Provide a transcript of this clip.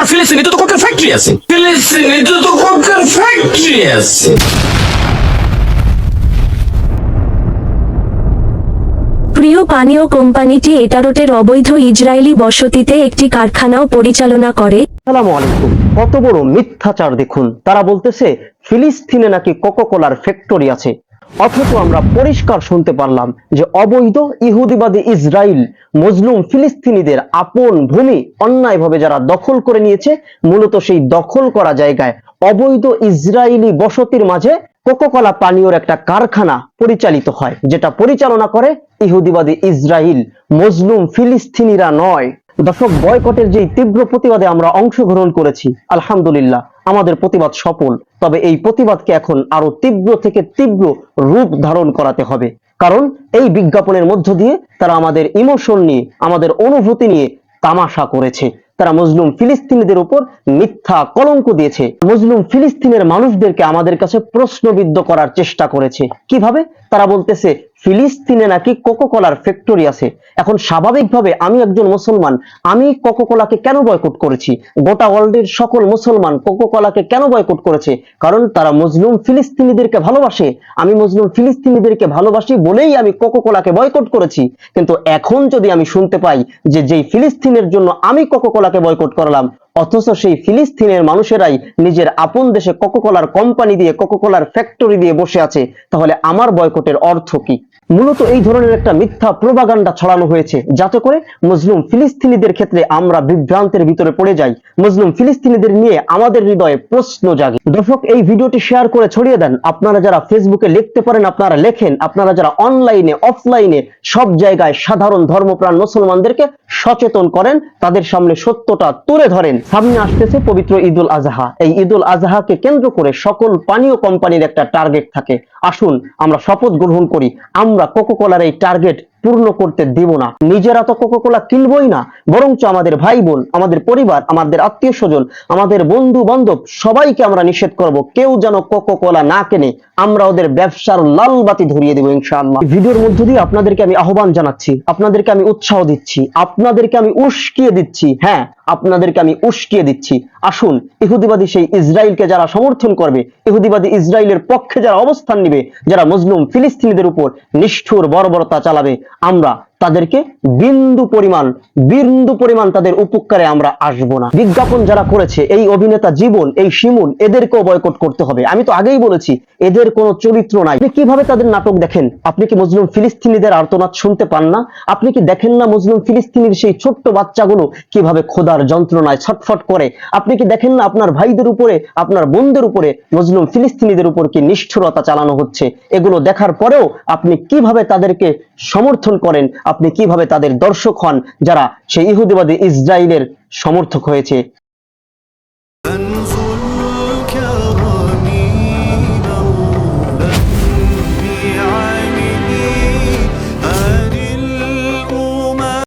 ফিলিস্তিনে তো কোকের ফ্যাক্টরি আছে, ফিলিস্তিনে তো কোকের ফ্যাক্টরি আছে। প্রিয় পানীয় কোম্পানিটি এটারোটের অবৈধ ইসরায়েলি বসতিতে একটি কারখানাও পরিচালনা করে। আসসালামু আলাইকুম। কত বড় মিথ্যাচার দেখুন, তারা বলতেছে ফিলিস্তিনে নাকি কোকাকোলার ফ্যাক্টরি আছে, অথচ আমরা পরিষ্কার শুনতে পারলাম যে অবৈধ ইহুদিবাদী ইসরায়েল মজলুম ফিলিস্তিনিদের আপন ভূমি অন্যায়ভাবে যারা দখল করে নিয়েছে, মূলত সেই দখল করা জায়গায় অবৈধ ইসরায়েলি বসতির মাঝে কোকাকোলা পানীয়র একটা কারখানা পরিচালিত হয়, যেটা পরিচালনা করে ইহুদিবাদী ইসরায়েল, মজলুম ফিলিস্তিনিরা নয়। দর্শক, বয়কটের যে তীব্র প্রতিবাদে আমরা অংশগ্রহণ করেছি, আলহামদুলিল্লাহ আমাদের প্রতিবাদ সফল। তবে এই প্রতিবাদকে এখন আরো তীব্র থেকে তীব্র রূপ ধারণ করাতে হবে, কারণ এই বিজ্ঞাপনের মধ্য দিয়ে তারা আমাদের ইমোশন নিয়ে, আমাদের অনুভূতি নিয়ে তামাশা করেছে। তারা মজলুম ফিলিস্তিনিদের উপর মিথ্যা কলঙ্ক দিয়েছে, মজলুম ফিলিস্তিনের মানুষদেরকে আমাদের কাছে প্রশ্নবিদ্ধ করার চেষ্টা করেছে। কিভাবে? তারা বলতেছে ফিলিস্তিনে নাকি কোকাকোলার ফ্যাক্টরি আছে। এখন স্বাভাবিকভাবে আমি একজন মুসলমান, আমি কোকাকোলাকে কেন বয়কট করেছি? গোটা ওয়ার্ল্ডের সকল মুসলমান কোকাকোলাকে কেন বয়কট করেছে? কারণ তারা মজলুম ফিলিস্তিনিদেরকে ভালোবাসে। আমি মজলুম ফিলিস্তিনিদেরকে ভালোবাসি বলেই আমি কোকাকোলাকে বয়কট করেছি। কিন্তু এখন যদি আমি শুনতে পাই যে যেই ফিলিস্তিনের জন্য আমি কোকাকোলাকে বয়কট করলাম, অথচ সেই ফিলিস্তিনের মানুষেরাই নিজের আপন দেশে কোকাকোলার কোম্পানি দিয়ে, কোকাকোলার ফ্যাক্টরি দিয়ে বসে আছে, তাহলে আমার বয়কটের অর্থ কি? মূলত এই ধরনের একটা মিথ্যা প্রোপাগান্ডা ছড়ানো হয়েছে, যাতে করে মজলুম ফিলিস্তিনিদের ক্ষেত্রে আমরা বিভ্রান্তের ভিতরে পড়ে যাই, মজলুম ফিলিস্তিনিদের নিয়ে আমাদের হৃদয়ে প্রশ্ন জাগে। দর্শক, এই ভিডিওটি শেয়ার করে ছড়িয়ে দেন। আপনারা যারা ফেসবুকে লিখতে পারেন আপনারা লেখেন, আপনারা যারা অনলাইনে অফলাইনে সব জায়গায় সাধারণ ধর্মপ্রাণ মুসলমানদেরকে সচেতন করেন, তাদের সামনে সত্যটা তুলে ধরেন। সামনে আসতেছে পবিত্র ঈদুল আজহা। এই ঈদুল আজহাকে কেন্দ্র করে সকল পানীয় কোম্পানির একটা টার্গেট থাকে। আসুন আমরা শপথ গ্রহণ করি, আমরা কোকাকোলার এই টার্গেট পূর্ণ করতে দেব না। নিজেরা তো কোকাকোলা কিনবই না, বরঞ্চ আমাদের ভাই বোন, আমাদের পরিবার, আমাদের আত্মীয় স্বজন, আমাদের বন্ধু বান্ধব সবাইকে আমরা নিষেধ করব, কেউ যেন কোকাকোলা না কেনে। আমরা ওদের ব্যবসার লাল বাতি ধরিয়ে দেব ইনশাআল্লাহ। ভিডিওর মধ্য দিয়ে আপনাদেরকে আমি আহ্বান জানাচ্ছি, আপনাদেরকে আমি উৎসাহ দিচ্ছি, আপনাদেরকে আমি উস্কিয়ে দিচ্ছি। হ্যাঁ, আপনাদেরকে আমি উস্কিয়ে দিচ্ছি। আসুন, ইহুদিবাদী সেই ইসরায়েলকে যারা সমর্থন করবে, ইহুদিবাদী ইসরায়েলের পক্ষে যারা অবস্থান নেবে, যারা মজলুম ফিলিস্তিনিদের উপর নিষ্ঠুর বর্বরতা চালাবে, আমরা তাদেরকে বিন্দু পরিমাণ তাদের উপকারে আমরা আসব না। বিজ্ঞাপন যারা করেছে, এই অভিনেতা জীবন, এই শিমুল, এদেরকেও বয়কট করতে হবে। আমি তো আগেই বলেছি এদের কোনো চরিত্র নাই। আপনি কিভাবে তাদের নাটক দেখেন? আপনি কি মজলুম ফিলিস্তিনিদের আর্তনাদ শুনতে পান না? আপনি কি দেখেন না মজলুম ফিলিস্তিনির সেই ছোট্ট বাচ্চাগুলো কিভাবে খোদার যন্ত্রণায় ছটফট করে? আপনি কি দেখেন না আপনার ভাইদের উপরে, আপনার বোনদের উপরে, মজলুম ফিলিস্তিনিদের উপর কি নিষ্ঠুরতা চালানো হচ্ছে? এগুলো দেখার পরেও আপনি কিভাবে তাদেরকে সমর্থন করেন? আপনি কিভাবে তাদের দর্শক হন যারা সেই ইহুদিবাদী ইসরায়েলের সমর্থক হয়েছে?